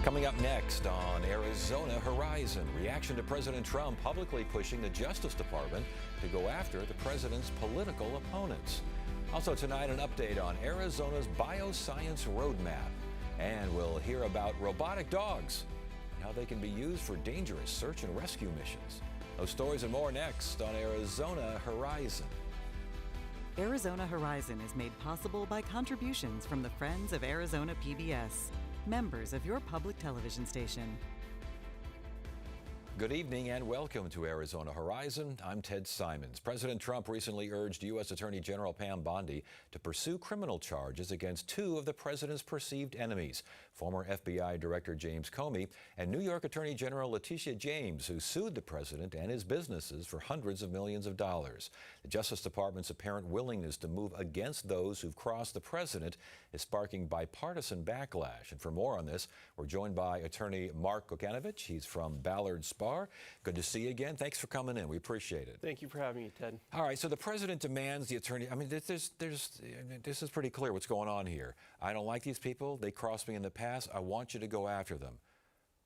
Coming up next on Arizona Horizon, reaction to President Trump publicly pushing the Justice Department to go after the president's political opponents. Also tonight, an update on Arizona's bioscience roadmap. And we'll hear about robotic dogs and how they can be used for dangerous search and rescue missions. Those stories and more next on Arizona Horizon. Arizona Horizon is made possible by contributions from the Friends of Arizona PBS, members of your public television station. Good evening and welcome to Arizona Horizon. I'm Ted Simons. President Trump recently urged U.S. Attorney General Pam Bondi to pursue criminal charges against two of the president's perceived enemies, former FBI Director James Comey and New York Attorney General Letitia James, who sued the president and his businesses for hundreds of millions of dollars. The Justice Department's apparent willingness to move against those who've crossed the president is sparking bipartisan backlash. And for more on this, we're joined by attorney Mark Kokanovich. He's from Ballard Spa. Good to see you again. Thanks for coming in. We appreciate it. Thank you for having me, Ted. All right, so the president demands the attorney. I mean, this is pretty clear what's going on here. I don't like these people. They crossed me in the past. I want you to go after them.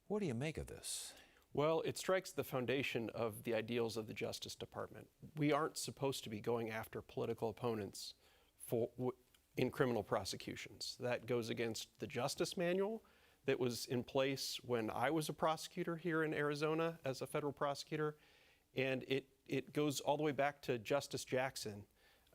What do you make of this? Well, it strikes the foundation of the ideals of the Justice Department. We aren't supposed to be going after political opponents in criminal prosecutions. That goes against the Justice Manual that was in place when I was a prosecutor here in Arizona as a federal prosecutor. And it goes all the way back to Justice Jackson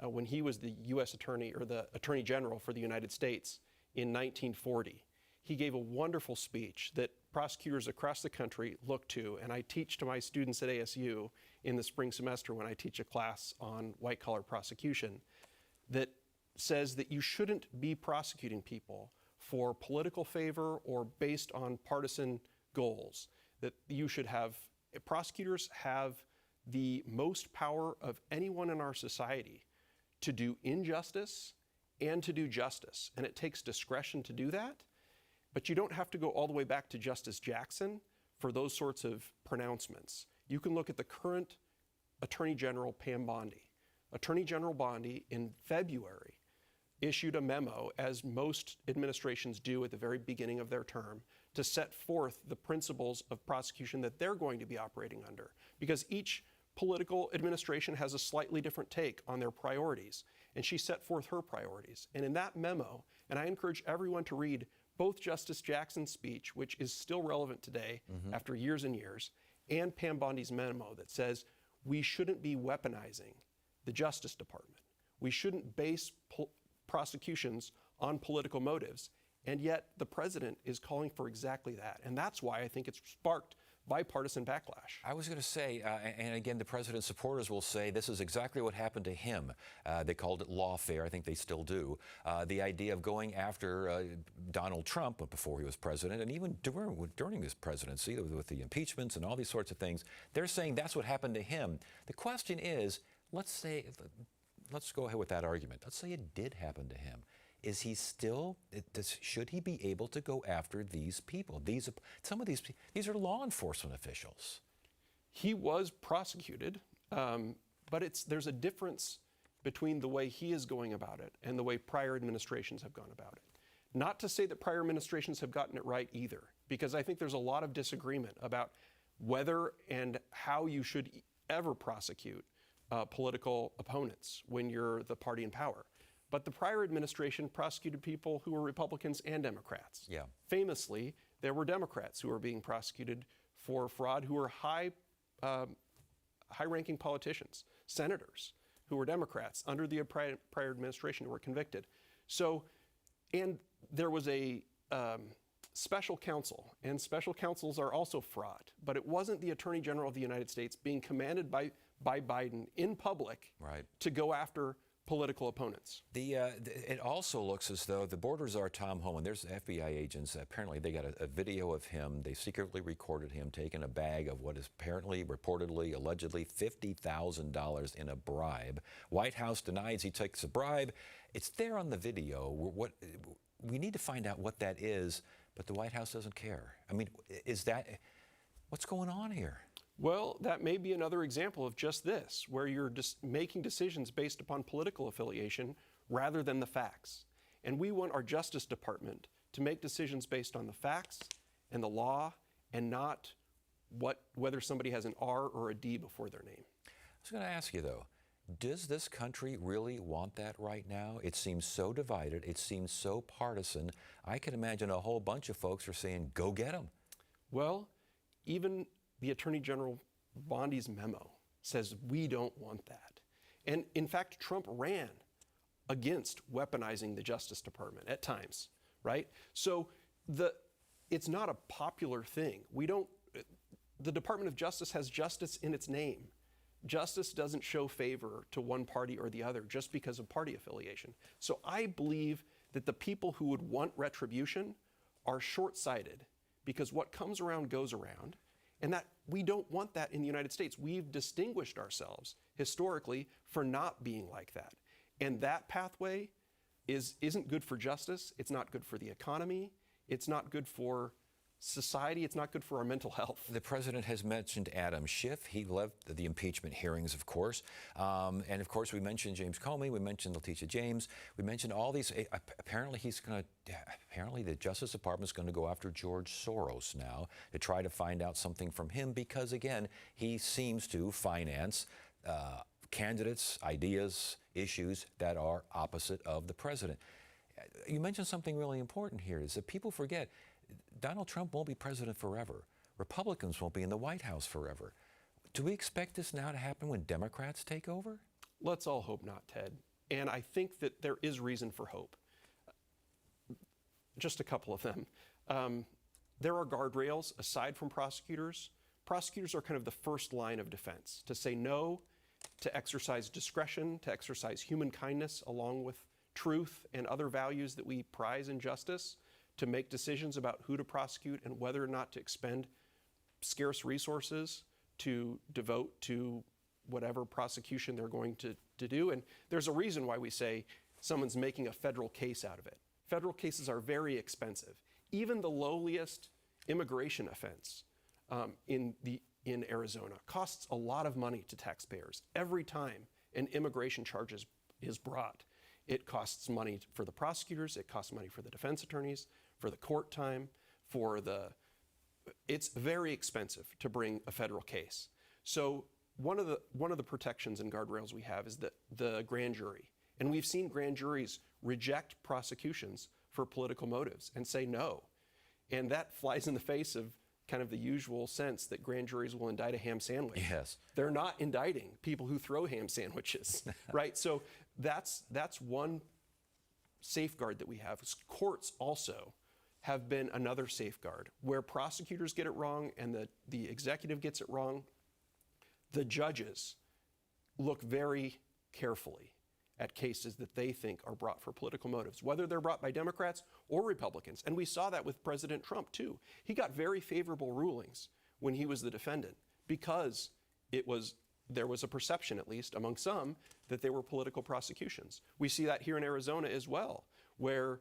when he was the U.S. Attorney or the Attorney General for the United States in 1940. He gave a wonderful speech that prosecutors across the country look to, and I teach to my students at ASU in the spring semester when I teach a class on white-collar prosecution, that says that you shouldn't be prosecuting people for political favor or based on partisan goals, that you should have, prosecutors have the most power of anyone in our society to do injustice and to do justice. And it takes discretion to do that, but you don't have to go all the way back to Justice Jackson for those sorts of pronouncements. You can look at the current Attorney General Pam Bondi. Attorney General Bondi in February issued a memo, as most administrations do at the very beginning of their term, to set forth the principles of prosecution that they're going to be operating under. Because each political administration has a slightly different take on their priorities. And she set forth her priorities. And in that memo, and I encourage everyone to read both Justice Jackson's speech, which is still relevant today after years and years, and Pam Bondi's memo that says we shouldn't be weaponizing the Justice Department. We shouldn't base prosecutions on political motives, and yet the president is calling for exactly that. And that's why I think it's sparked bipartisan backlash. I was going to say, and again, the president's supporters will say this is exactly what happened to him. They called it lawfare. I think they still do. The idea of going after Donald Trump before he was president, and even during his presidency with the impeachments and all these sorts of things, they're saying that's what happened to him. The question is, let's go ahead with that argument. Let's say it did happen to him. Is he still, should he be able to go after these people? These are law enforcement officials. He was prosecuted, but there's a difference between the way he is going about it and the way prior administrations have gone about it. Not to say that prior administrations have gotten it right either, because I think there's a lot of disagreement about whether and how you should ever prosecute political opponents when you're the party in power. But the prior administration prosecuted people who were Republicans and Democrats. Yeah. Famously, there were Democrats who were being prosecuted for fraud who were high-ranking politicians, senators who were Democrats under the prior administration who were convicted. So, and there was a special counsel, and special counsels are also fraud, but it wasn't the Attorney General of the United States being commanded by Biden in public to go after political opponents. It also looks as though the borders are Tom Homan. There's FBI agents. Apparently, they got a video of him. They secretly recorded him taking a bag of what is apparently, reportedly, allegedly $50,000 in a bribe. White House denies he takes a bribe. It's there on the video. We need to find out what that is, but the White House doesn't care. I mean, what's going on here? Well, that may be another example of just this, where you're just making decisions based upon political affiliation rather than the facts. And we want our Justice Department to make decisions based on the facts and the law, and not whether somebody has an R or a D before their name. I was going to ask you, though, does this country really want that right now? It seems so divided. It seems so partisan. I can imagine a whole bunch of folks are saying, go get them. Well, even the Attorney General Bondi's memo says we don't want that. And in fact, Trump ran against weaponizing the Justice Department at times, right? So it's not a popular thing. The Department of Justice has justice in its name. Justice doesn't show favor to one party or the other just because of party affiliation. So I believe that the people who would want retribution are short-sighted, because what comes around goes around, and that we don't want that in the United States. We've distinguished ourselves historically for not being like that. And that pathway isn't good for justice, it's not good for the economy, it's not good for society, it's not good for our mental health. The president has mentioned Adam Schiff. He left the impeachment hearings, of course. And of course, we mentioned James Comey, we mentioned Letitia James, we mentioned all these. Apparently the Justice Department is going to go after George Soros now to try to find out something from him, because again, he seems to finance candidates, ideas, issues that are opposite of the president. You mentioned something really important here, is that people forget Donald Trump won't be president forever. Republicans won't be in the White House forever. Do we expect this now to happen when Democrats take over? Let's all hope not, Ted. And I think that there is reason for hope. Just a couple of them. There are guardrails aside from prosecutors. Prosecutors are kind of the first line of defense to say no, to exercise discretion, to exercise human kindness along with truth and other values that we prize in justice, to make decisions about who to prosecute and whether or not to expend scarce resources to devote to whatever prosecution they're going to do. And there's a reason why we say someone's making a federal case out of it. Federal cases are very expensive. Even the lowliest immigration offense in Arizona costs a lot of money to taxpayers. Every time an immigration charge is brought, it costs money for the prosecutors, it costs money for the defense attorneys, for the court time, it's very expensive to bring a federal case. So one of the protections and guardrails we have is the grand jury. And we've seen grand juries reject prosecutions for political motives and say no. And that flies in the face of kind of the usual sense that grand juries will indict a ham sandwich. Yes. They're not indicting people who throw ham sandwiches, right? So that's one safeguard that we have. Courts also have been another safeguard. Where prosecutors get it wrong and the executive gets it wrong, the judges look very carefully at cases that they think are brought for political motives, whether they're brought by Democrats or Republicans. And we saw that with President Trump too. He got very favorable rulings when he was the defendant because there was a perception, at least among some, that they were political prosecutions. We see that here in Arizona as well, where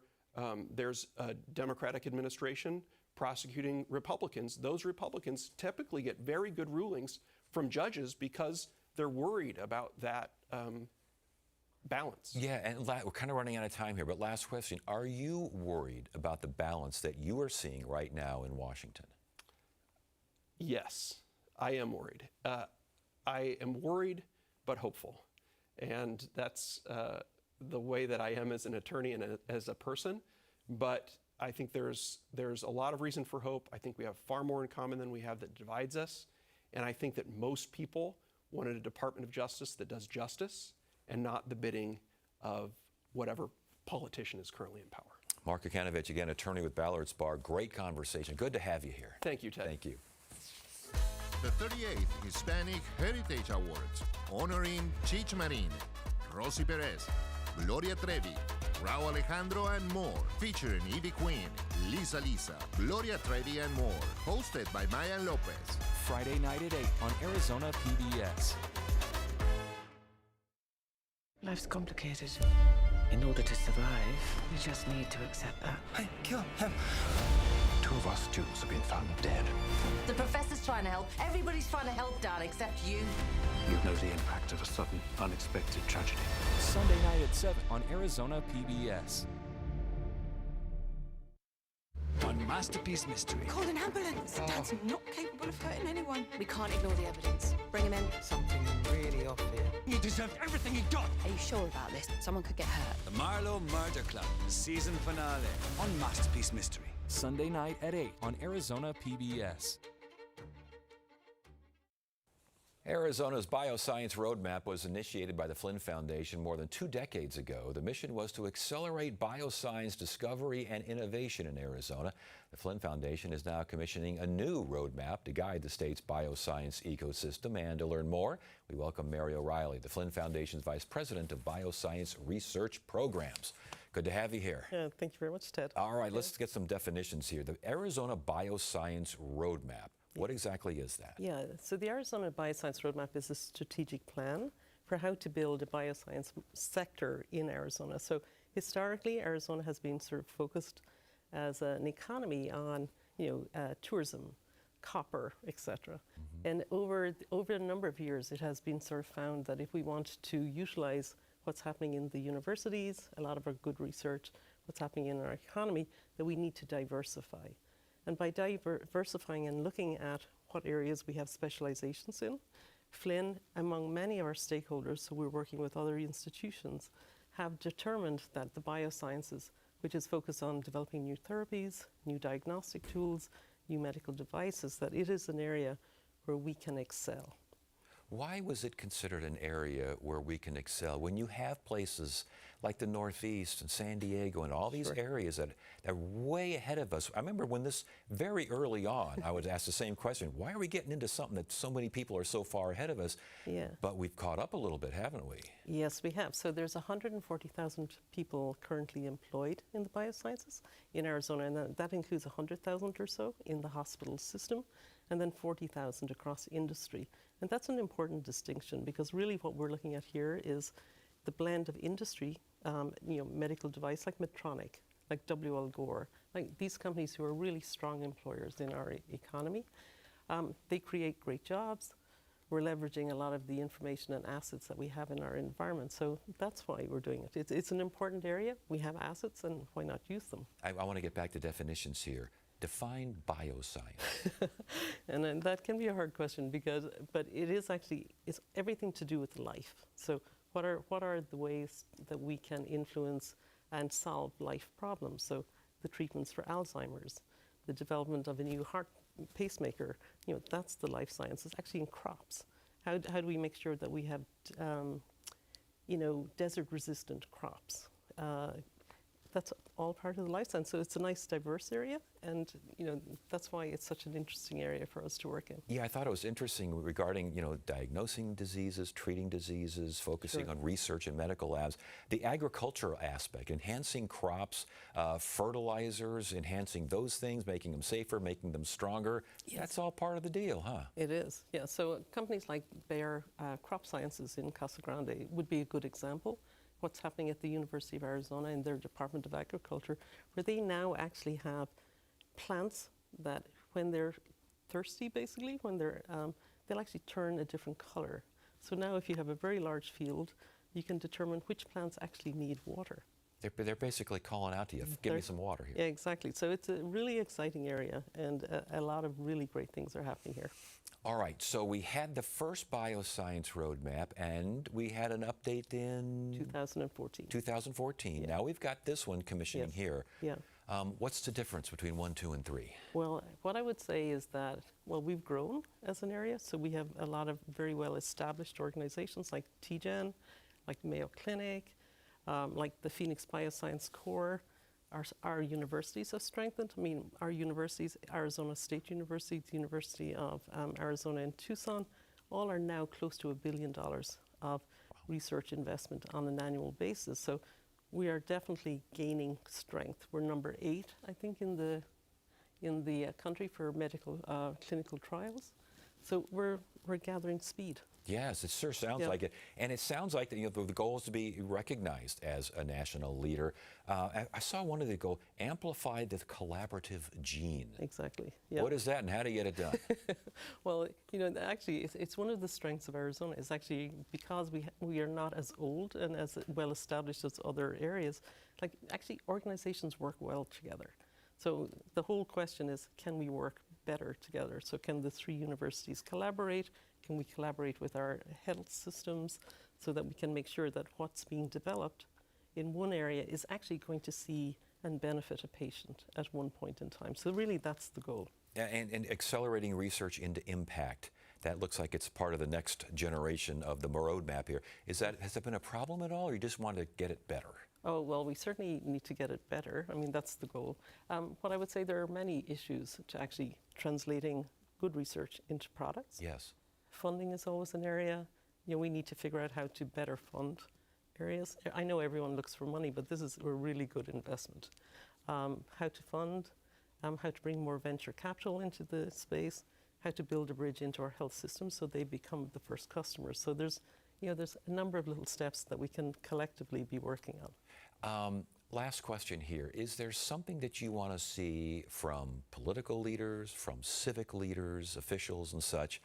there's a Democratic administration prosecuting Republicans. Those Republicans typically get very good rulings from judges because they're worried about that balance. Yeah, and we're kind of running out of time here, but last question. Are you worried about the balance that you are seeing right now in Washington? Yes, I am worried. I am worried but hopeful. And that's the way that I am as an attorney and as a person. But I think there's a lot of reason for hope. I think we have far more in common than we have that divides us. And I think that most people wanted a Department of Justice that does justice and not the bidding of whatever politician is currently in power. Mark Kukanovich, again, attorney with Ballard's Bar. Great conversation. Good to have you here. Thank you, Ted. Thank you. The 38th Hispanic Heritage Awards, honoring Chich Marin, Rosie Perez, Gloria Trevi, Raul Alejandro, and more, featuring Ivy Queen, Lisa, Gloria Trevi, and more, hosted by Maya Lopez. Friday night at 8 on Arizona PBS. Life's complicated. In order to survive, we just need to accept that. Hey, kill him. 2 of our students have been found dead. The professor's trying to help. Everybody's trying to help, Dad, except you. You know the impact of a sudden, unexpected tragedy. Sunday night at 7 on Arizona PBS. On Masterpiece Mystery. Call an ambulance. Dad's not capable of hurting anyone. We can't ignore the evidence. Bring him in. Something really off here. He deserved everything he got. Are you sure about this? Someone could get hurt. The Marlowe Murder Club, season finale on Masterpiece Mystery. Sunday night at 8 on Arizona PBS. Arizona's Bioscience Roadmap was initiated by the Flynn Foundation more than 2 decades ago. The mission was to accelerate bioscience discovery and innovation in Arizona. The Flynn Foundation is now commissioning a new roadmap to guide the state's bioscience ecosystem. And to learn more, we welcome Mary O'Reilly, the Flynn Foundation's Vice President of Bioscience Research Programs. Good to have you here. Yeah, thank you very much, Ted. All right, let's get some definitions here. The Arizona Bioscience Roadmap. What exactly is that? Yeah, so the Arizona Bioscience Roadmap is a strategic plan for how to build a bioscience sector in Arizona. So historically, Arizona has been sort of focused as an economy on, tourism, copper, etc. And over a number of years, it has been sort of found that if we want to utilize what's happening in the universities, a lot of our good research, what's happening in our economy, that we need to diversify. And by diversifying and looking at what areas we have specializations in, Flynn, among many of our stakeholders, so we're working with other institutions, have determined that the biosciences, which is focused on developing new therapies, new diagnostic tools, new medical devices, that it is an area where we can excel. Why was it considered an area where we can excel when you have places like the Northeast and San Diego and all these areas that are way ahead of us? I remember when very early on, I would ask the same question, why are we getting into something that so many people are so far ahead of us? Yeah. But we've caught up a little bit, haven't we? Yes, we have. So there's 140,000 people currently employed in the biosciences in Arizona, and that includes 100,000 or so in the hospital system, and then 40,000 across industry. And that's an important distinction, because really what we're looking at here is the blend of industry, medical device like Medtronic, like W.L. Gore, like these companies who are really strong employers in our economy. They create great jobs. We're leveraging a lot of the information and assets that we have in our environment. So that's why we're doing it. It's an important area. We have assets, and why not use them? I want to get back to definitions here. Define bioscience. And that can be a hard question, but it is actually, it's everything to do with life. So what are the ways that we can influence and solve life problems? So the treatments for Alzheimer's, the development of a new heart pacemaker, that's the life sciences. Actually in crops, how do we make sure that we have, desert-resistant crops? That's all part of the life science. So it's a nice diverse area, and that's why it's such an interesting area for us to work in. Yeah, I thought it was interesting regarding diagnosing diseases, treating diseases, focusing on research in medical labs, the agricultural aspect, enhancing crops, fertilizers, enhancing those things, making them safer, making them stronger. Yes. That's all part of the deal, huh? It is, yeah. So companies like Bayer Crop Sciences in Casa Grande would be a good example. What's happening at the University of Arizona in their Department of Agriculture, where they now actually have plants that when they're thirsty, basically, when they'll actually turn a different color. So now if you have a very large field, you can determine which plants actually need water. They're basically calling out to you, give me some water here. Yeah, exactly. So it's a really exciting area, and a lot of really great things are happening here. All right, so we had the first bioscience roadmap, and we had an update in 2014. 2014. Yeah. Now we've got this one commissioning here. Yeah. What's the difference between 1, 2, and 3? Well, what I would say is that, we've grown as an area, so we have a lot of very well-established organizations like TGen, like Mayo Clinic, like the Phoenix Bioscience Corps. Our universities have strengthened. I mean, our universities, Arizona State University, the University of Arizona in Tucson, all are now close to $1 billion of research investment on an annual basis. So we are definitely gaining strength. We're number 8, I think, in the country for medical clinical trials. So we're gathering speed. Yes, it sure sounds like it. And it sounds like that, the goal is to be recognized as a national leader. I saw one of the goals, amplify the collaborative gene. Exactly. Yeah. What is that, and how do you get it done? Well, actually, it's one of the strengths of Arizona. Is actually because we are not as old and as well established as other areas. Like, actually, organizations work well together. So the whole question is, can we work better together? So can the three universities collaborate? Can we collaborate with our health systems so that we can make sure that what's being developed in one area is actually going to see and benefit a patient at one point in time? So really that's the goal. And accelerating research into impact. That looks like it's part of the next generation of the roadmap here. Has that been a problem at all, or you just want to get it better? Oh, well, we certainly need to get it better. I mean, that's the goal. What I would say, there are many issues to actually translating good research into products. Yes. Funding is always an area. We need to figure out how to better fund areas. I know everyone looks for money, but this is a really good investment. How to fund, how to bring more venture capital into the space, how to build a bridge into our health system so they become the first customers. So there's a number of little steps that we can collectively be working on. Last question here. Is there something that you want to see from political leaders, from civic leaders, officials and such?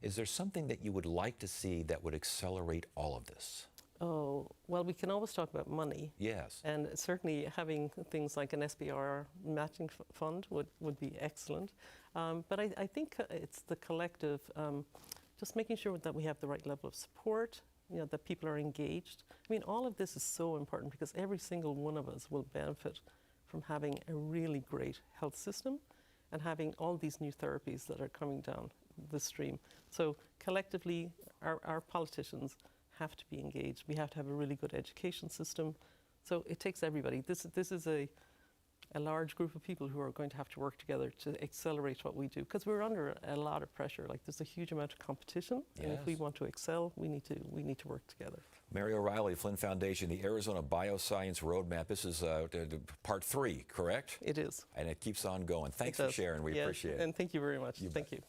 Is there something that you would like to see that would accelerate all of this? Oh, well, we can always talk about money. Yes. And certainly having things like an SBR matching fund would be excellent. But I think it's the collective, just making sure that we have the right level of support, that people are engaged. I mean, all of this is so important because every single one of us will benefit from having a really great health system and having all these new therapies that are coming down the stream. So collectively, our politicians have to be engaged. We have to have a really good education system. So it takes everybody. This is a large group of people who are going to have to work together to accelerate what we do, because we're under a lot of pressure. Like, there's a huge amount of competition, and if we want to excel, we need to work together. Mary O'Reilly, Flynn Foundation, the Arizona Bioscience Roadmap. This is part 3, correct? It is. And it keeps on going. Thanks for sharing. We appreciate it. And thank you very much. Thank you.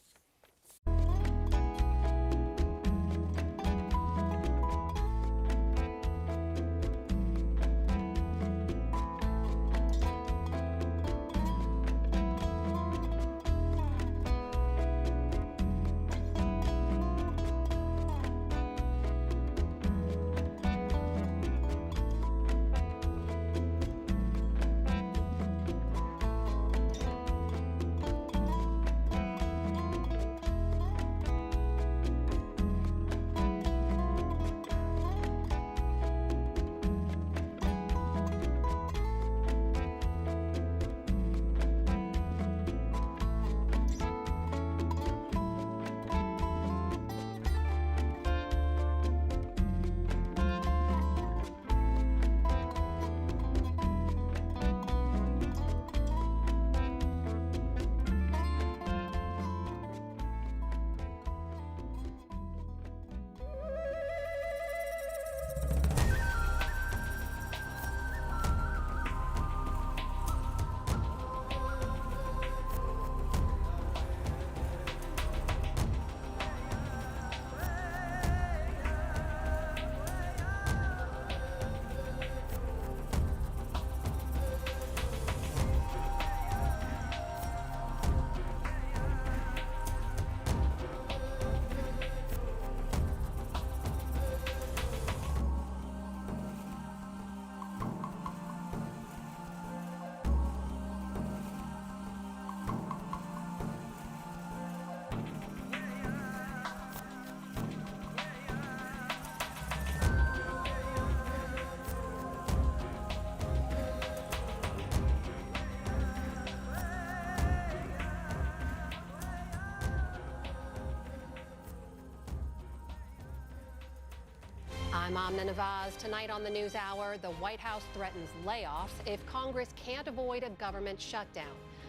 I'm Amna Nawaz. Tonight on the NewsHour, the White House threatens layoffs if Congress can't avoid a government shutdown.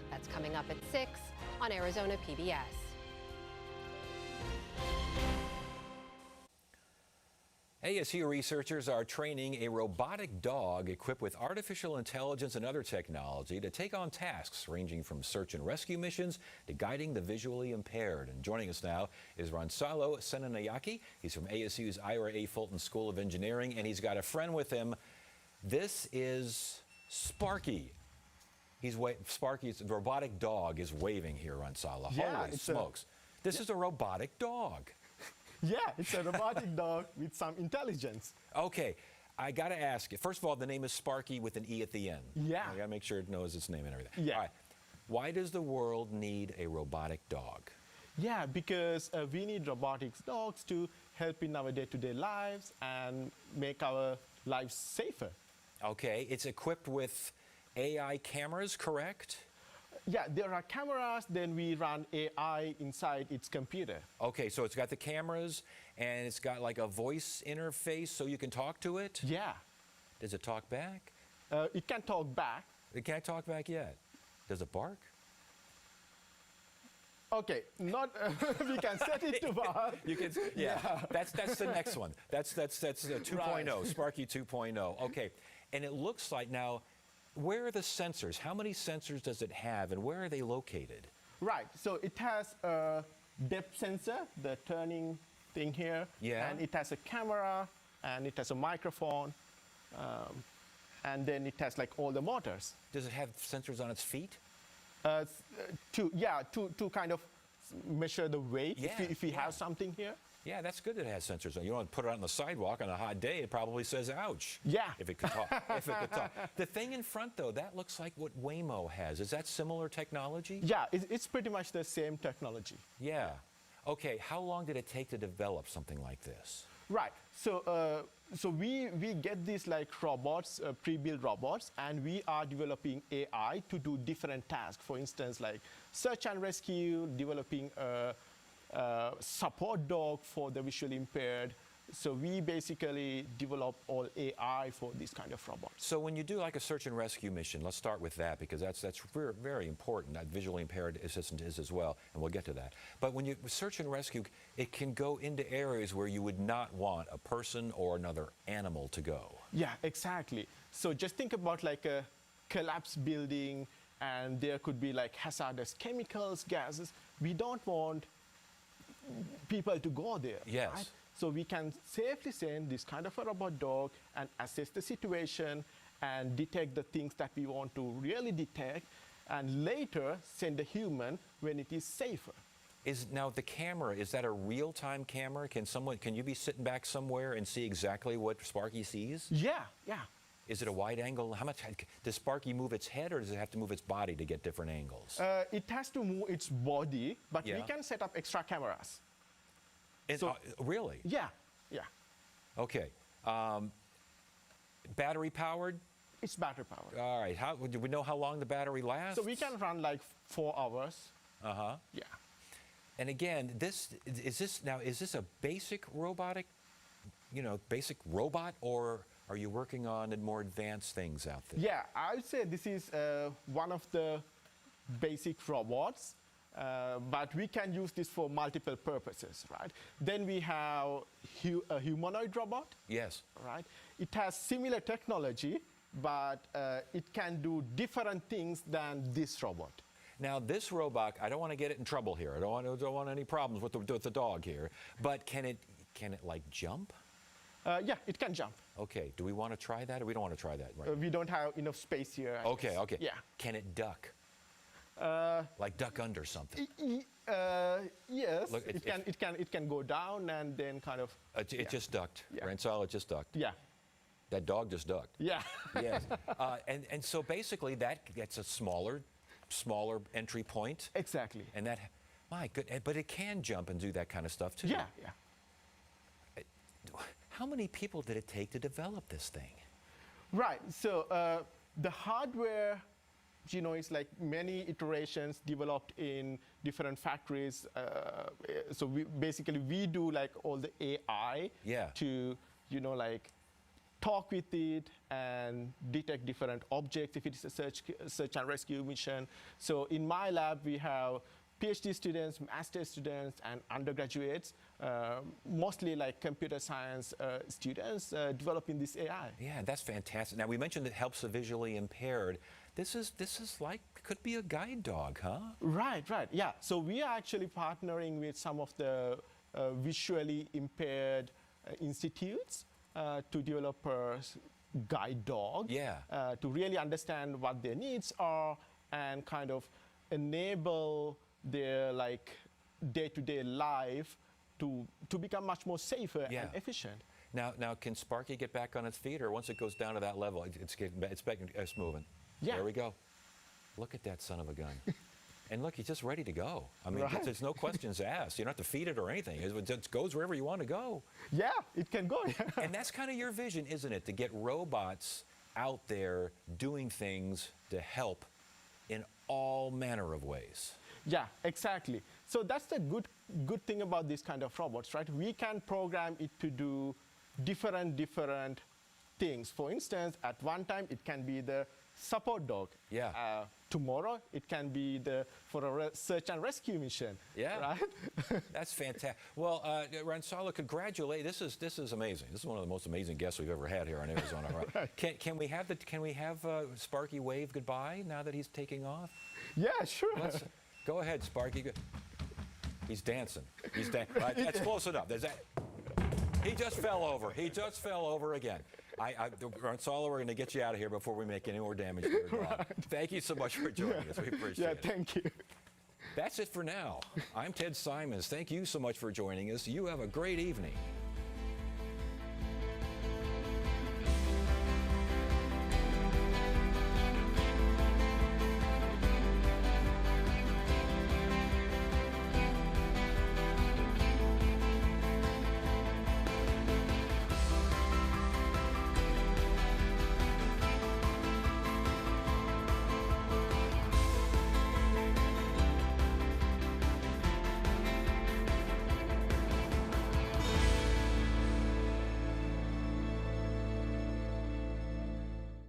That's coming up at 6 on Arizona PBS. ASU researchers are training a robotic dog equipped with artificial intelligence and other technology to take on tasks ranging from search and rescue missions to guiding the visually impaired. And joining us now is Ronçalo Senanayake. He's from ASU's Ira A. Fulton School of Engineering, and he's got a friend with him. This is Sparky. Sparky's the robotic dog is waving here, Ronçalo. Yeah, holy smokes. This is a robotic dog. Yeah, it's a robotic dog with some intelligence. Okay, I got to ask you. First of all, the name is Sparky with an E at the end. Yeah. I got to make sure it knows its name and everything. Yeah. All right. Why does the world need a robotic dog? Yeah, because we need robotics dogs to help in our day-to-day lives and make our lives safer. Okay, it's equipped with AI cameras, correct? Yeah, there are cameras, then we run AI inside its computer. Okay, so it's got the cameras and it's got like a voice interface so you can talk to it? Yeah. Does it talk back? It can talk back. It can't talk back yet. Does it bark? Okay, not we can set it to bark. You can, yeah. That's the next one. That's 2.0, Right. Sparky 2.0. Okay, and it looks like now, where are the sensors? How many sensors does it have, and where are they located? Right. So it has a depth sensor, the turning thing here. Yeah. And it has a camera, and it has a microphone, and then it has like all the motors. Does it have sensors on its feet? To kind of measure the weight Yeah, if we have something here. Yeah, that's good that it has sensors on. You don't put it out on the sidewalk on a hot day, it probably says ouch. Yeah. If it could talk. If it could talk. The thing in front, though, that looks like what Waymo has. Is that similar technology? Yeah, it's pretty much the same technology. Yeah. Okay, how long did it take to develop something like this? Right. So we get these like robots, pre-built robots, and we are developing AI to do different tasks. For instance, like search and rescue, developing a support dog for the visually impaired. So we basically develop all AI for this kind of robots. So when you do like a search and rescue mission, let's start with that because that's very, very important. That visually impaired assistant is as well, and we'll get to that. But when you search and rescue, it can go into areas where you would not want a person or another animal to go. Yeah, exactly. So just think about like a collapsed building, and there could be like hazardous chemicals, gases. We don't want people to go there. Yes. Right? So we can safely send this kind of a robot dog and assess the situation and detect the things that we want to really detect, and later send a human when it is safer. Now the camera, is that a real-time camera? Can you be sitting back somewhere and see exactly what Sparky sees? Yeah. Is it a wide angle? How much does Sparky move its head, or does it have to move its body to get different angles? It has to move its body, but Yeah. we can set up extra cameras. Really? Yeah. Okay. Battery powered? It's battery powered. All right. Do we know how long the battery lasts? So we can run like 4 hours. Uh-huh. Yeah. And again, is this a basic robotic, basic robot, or are you working on more advanced things out there? Yeah, I would say this is one of the basic robots, but we can use this for multiple purposes, right? Then we have a humanoid robot. Yes. Right? It has similar technology, but it can do different things than this robot. Now, this robot, I don't want to get it in trouble here. I don't want any problems with the dog here. But can it like jump? Yeah, it can jump. Okay. Do we want to try that, or we don't want to try that? Right. We don't have enough space here. I Okay. guess. Okay. Yeah. Can it duck? Like duck under something? Yes. Look, it can go down and then kind of. It just ducked. Yeah. Rensal, it just ducked. Yeah. That dog just ducked. Yeah. Yes. And so basically that gets a smaller entry point. Exactly. And that, my goodness, but it can jump and do that kind of stuff too. Yeah. How many people did it take to develop this thing? Right. So the hardware, is like many iterations developed in different factories. So we do like all the AI to, like talk with it and detect different objects if it is a search and rescue mission. So in my lab, we have PhD students, master students, and undergraduates, mostly like computer science students developing this AI. Yeah, that's fantastic. Now, we mentioned it helps the visually impaired. This is like, could be a guide dog, huh? Right. Yeah. So we are actually partnering with some of the visually impaired institutes to develop a guide dog. Yeah. To really understand what their needs are and kind of enable their like day-to-day life to become much more safer and efficient. Now, can Sparky get back on its feet, or once it goes down to that level, it's moving? Yeah. There we go. Look at that son of a gun. And look, he's just ready to go. I mean, Right. there's no questions asked. You don't have to feed it or anything. It just goes wherever you want to go. Yeah, it can go. And that's kind of your vision, isn't it? To get robots out there doing things to help in all manner of ways. Yeah, exactly. So that's the good thing about this kind of robots, right? We can program it to do different things. For instance, at one time it can be the support dog. Yeah. Tomorrow it can be for a search and rescue mission. Yeah. Right. That's fantastic. Well, Ransala, congratulate. This is amazing. This is one of the most amazing guests we've ever had here on Arizona. Right? Can we have Sparky wave goodbye now that he's taking off? Yeah, sure. Go ahead, Sparky. He's dancing. Right, that's close enough. There's that. He just fell over. He just fell over again. Ransala, we're going to get you out of here before we make any more damage to your dog. Right. Thank you so much for joining us. We appreciate it. Yeah, thank you. That's it for now. I'm Ted Simons. Thank you so much for joining us. You have a great evening.